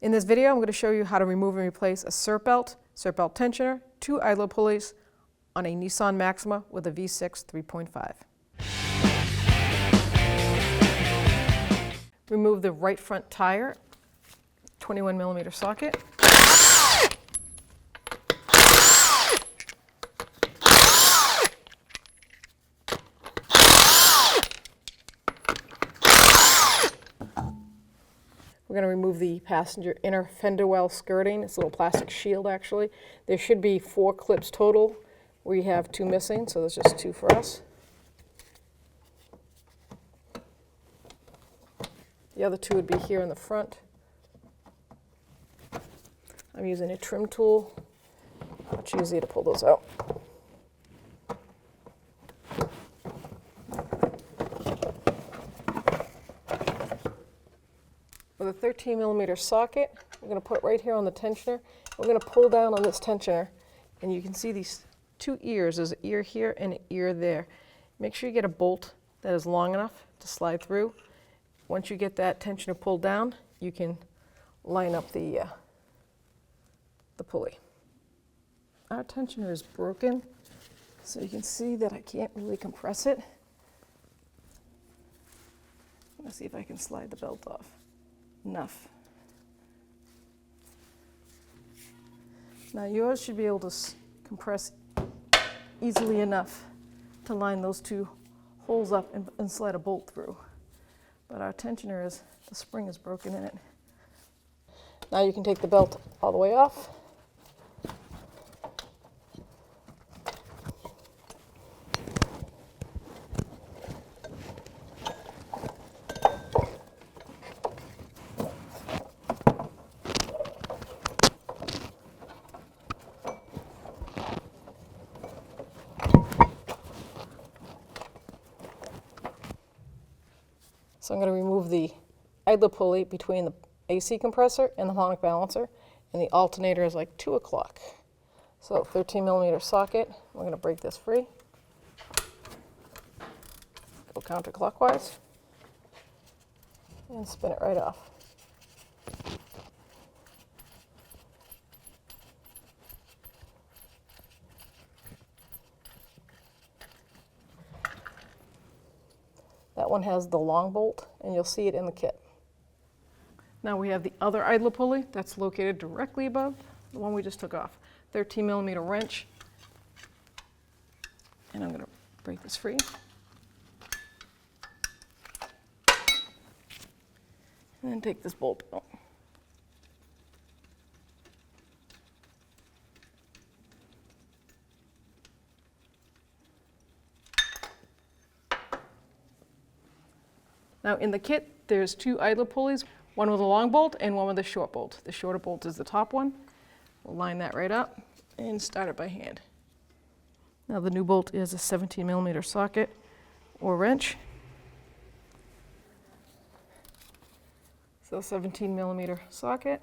In this video, I'm going to show you how to remove and replace a serp belt tensioner, 2 idler pulleys on a Nissan Maxima with a V6 3.5. Remove the right front tire, 21mm socket. We're going to remove the passenger inner fender well skirting. It's a little plastic shield, actually. There should be 4 clips total. We have 2 missing, so there's just 2 for us. The other 2 would be here in the front. I'm using a trim tool. It's easy to pull those out. With a 13mm socket, we're going to put it right here on the tensioner. We're going to pull down on this tensioner, and you can see these 2 ears. There's an ear here and an ear there. Make sure you get a bolt that is long enough to slide through. Once you get that tensioner pulled down, you can line up the pulley. Our tensioner is broken, so you can see that I can't really compress it. Let's see if I can slide the belt off. Enough. Now yours should be able to compress easily enough to line those 2 holes up and slide a bolt through. But our tensioner the spring is broken in it. Now you can take the belt all the way off. So I'm going to remove the idler pulley between the AC compressor and the harmonic balancer, and the alternator is like 2 o'clock. So 13mm socket, we're going to break this free. Go counterclockwise and spin it right off. That one has the long bolt, and you'll see it in the kit. Now we have the other idler pulley that's located directly above the one we just took off. 13mm wrench, and I'm going to break this free. And then take this bolt out. Now in the kit, there's 2 idler pulleys, one with a long bolt and one with a short bolt. The shorter bolt is the top one. We'll line that right up and start it by hand. Now the new bolt is a 17mm socket or wrench. So 17mm socket.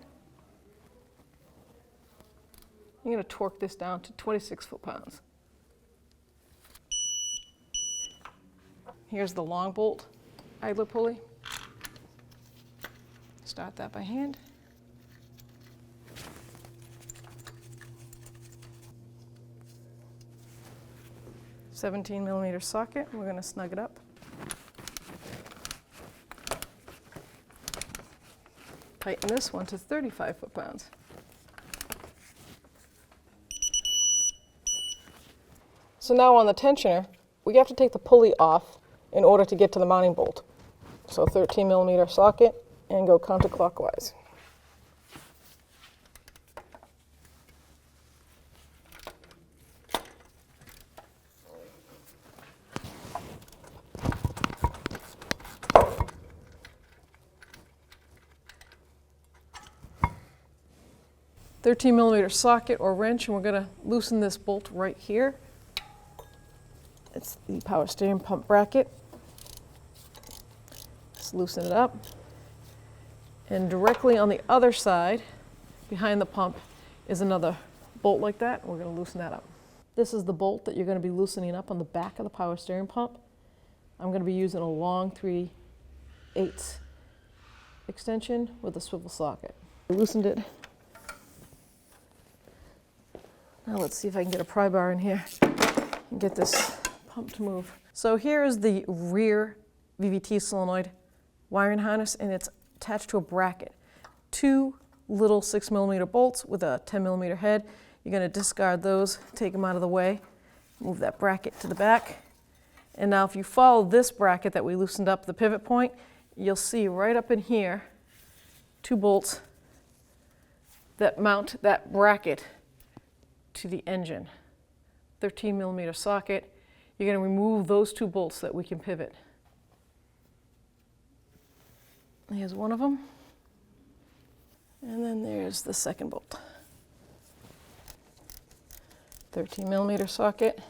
I'm going to torque this down to 26 foot-pounds. Here's the long bolt idler pulley. Start that by hand. $17mm socket. We're going to snug it up. Tighten this one to 35 foot-pounds. So now on the tensioner, we have to take the pulley off in order to get to the mounting bolt. So 13mm socket and go counterclockwise. $13mm socket or wrench, and we're going to loosen this bolt right here. It's the power steering pump bracket. Just loosen it up. And directly on the other side, behind the pump, is another bolt like that. We're going to loosen that up. This is the bolt that you're going to be loosening up on the back of the power steering pump. I'm going to be using a long 3/8 extension with a swivel socket. I loosened it. Now let's see if I can get a pry bar in here and get this pump to move. So here is the rear VVT solenoid wiring harness, and it's attached to a bracket. 2 little 6mm bolts with a 10mm head. You're going to discard those, take them out of the way, move that bracket to the back. And now if you follow this bracket that we loosened up, the pivot point, you'll see right up in here 2 bolts that mount that bracket to the engine. 13mm socket. You're going to remove those 2 bolts so that we can pivot. Here's one of them. And then there's the second bolt. 13mm socket.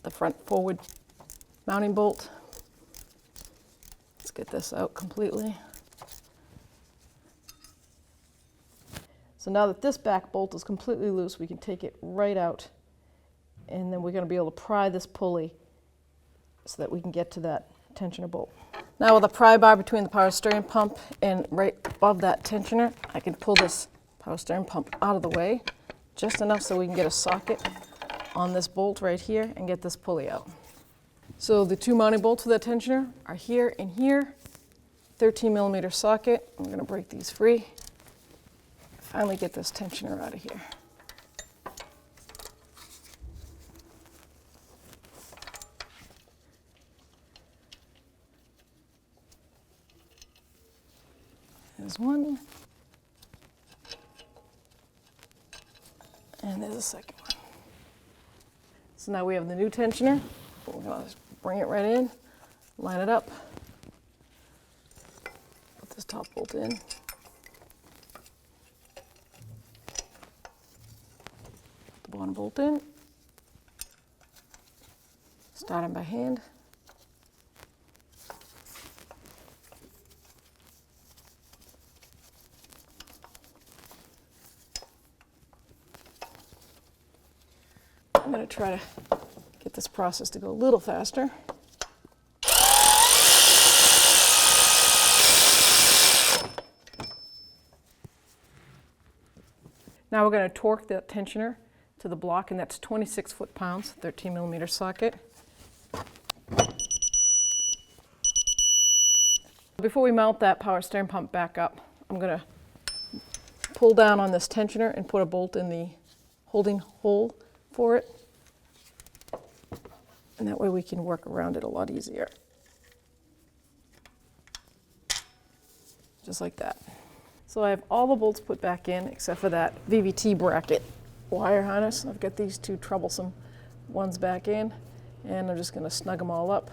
The front forward mounting bolt. Let's get this out completely. So now that this back bolt is completely loose, we can take it right out, and then we're going to be able to pry this pulley so that we can get to that tensioner bolt. Now with a pry bar between the power steering pump and right above that tensioner, I can pull this power steering pump out of the way, just enough so we can get a socket on this bolt right here and get this pulley out. So the 2 mounting bolts for that tensioner are here and here. 13mm socket. I'm going to break these free. Finally get this tensioner out of here. There's one. And there's a second one. So now we have the new tensioner. We're going to bring it right in, line it up, put this top bolt in. Put the bottom bolt in. Start them by hand. I'm going to try to get this process to go a little faster. Now we're going to torque the tensioner to the block, and that's 26 foot-pounds, 13mm socket. Before we mount that power steering pump back up, I'm going to pull down on this tensioner and put a bolt in the holding hole for it. And that way we can work around it a lot easier. Just like that. So I have all the bolts put back in except for that VVT bracket wire harness. I've got these 2 troublesome ones back in, and I'm just going to snug them all up.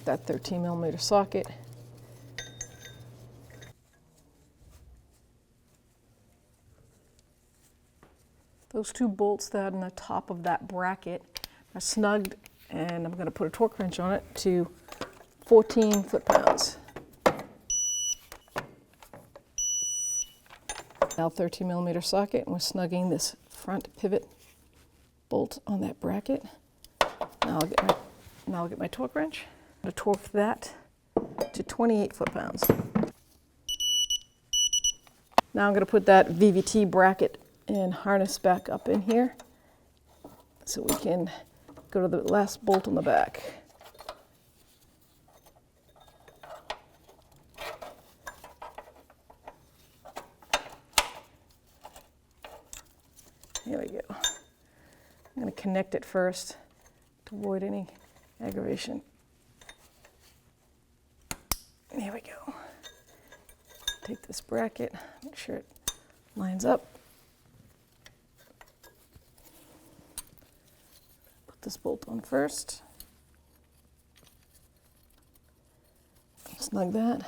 That 13mm socket. Those 2 bolts that are on the top of that bracket are snugged, and I'm going to put a torque wrench on it to 14 foot-pounds. Now 13mm socket, and we're snugging this front pivot bolt on that bracket. Now I'll get my torque wrench. I'm going to torque that to 28 foot-pounds. Now I'm going to put that VVT bracket and harness back up in here so we can go to the last bolt on the back. Here we go. I'm going to connect it first to avoid any aggravation. There we go. Take this bracket, make sure it lines up. Put this bolt on first. Snug that.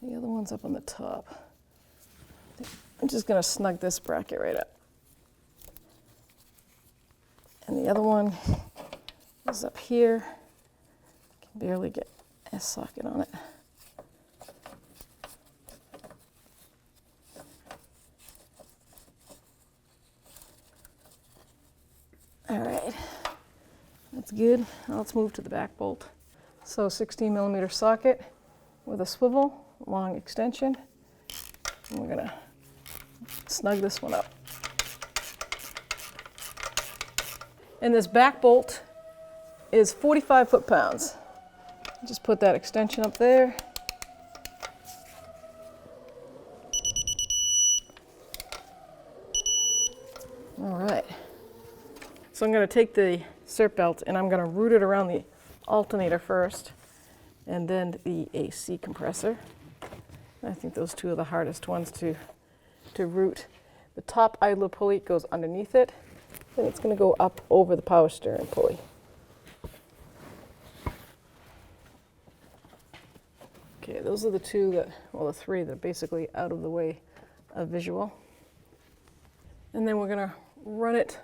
The other one's up on the top. I'm just going to snug this bracket right up. And the other one is up here. Can barely get a socket on it. All right, that's good. Now let's move to the back bolt. So 16mm socket with a swivel, long extension. And we're gonna snug this one up. And this back bolt is 45 foot-pounds. Just put that extension up there. All right. So I'm going to take the serp belt and I'm going to route it around the alternator first and then the AC compressor. I think those two are the hardest ones to route. The top idler pulley goes underneath it. Then it's going to go up over the power steering pulley. Okay, those are the two that, well, the three that are basically out of the way of visual. And then we're going to run it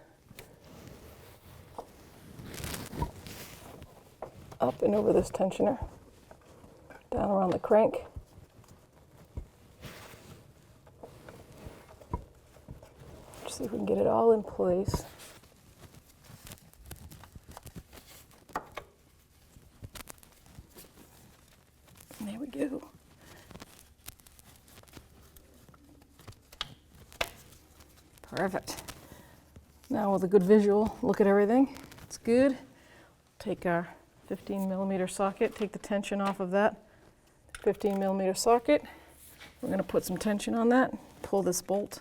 up and over this tensioner, down around the crank. Just see if we can get it all in place. There we go. Perfect. Now with a good visual, look at everything. It's good. Take our 15mm socket, take the tension off of that 15mm socket. We're going to put some tension on that, pull this bolt,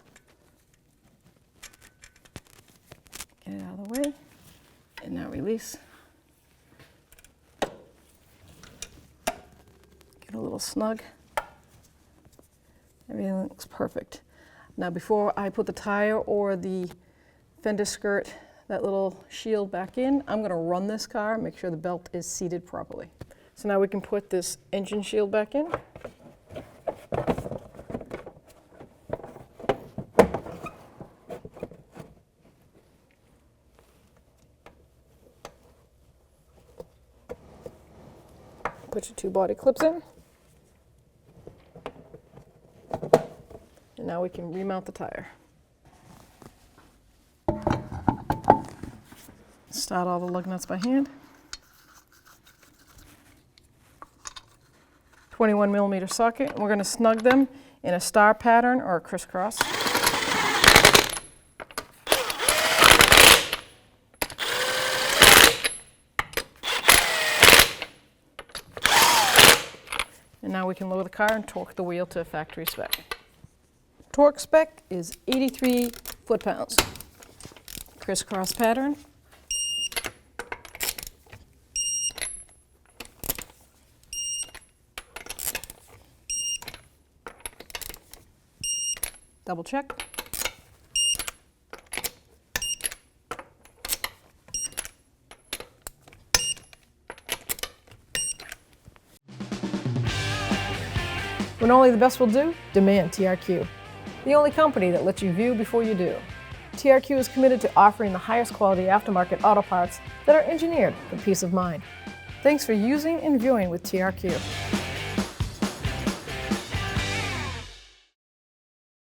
get it out of the way, and now release. Get a little snug. Everything looks perfect. Now before I put the tire or the fender skirt, that little shield back in, I'm going to run this car, make sure the belt is seated properly. So now we can put this engine shield back in. Put your two body clips in. And now we can remount the tire. Start all the lug nuts by hand. 21mm socket. We're going to snug them in a star pattern or a crisscross. And now we can lower the car and torque the wheel to factory spec. Torque spec is 83 foot-pounds. Crisscross pattern. Double check. When only the best will do, demand TRQ. The only company that lets you view before you do. TRQ is committed to offering the highest quality aftermarket auto parts that are engineered for peace of mind. Thanks for using and viewing with TRQ.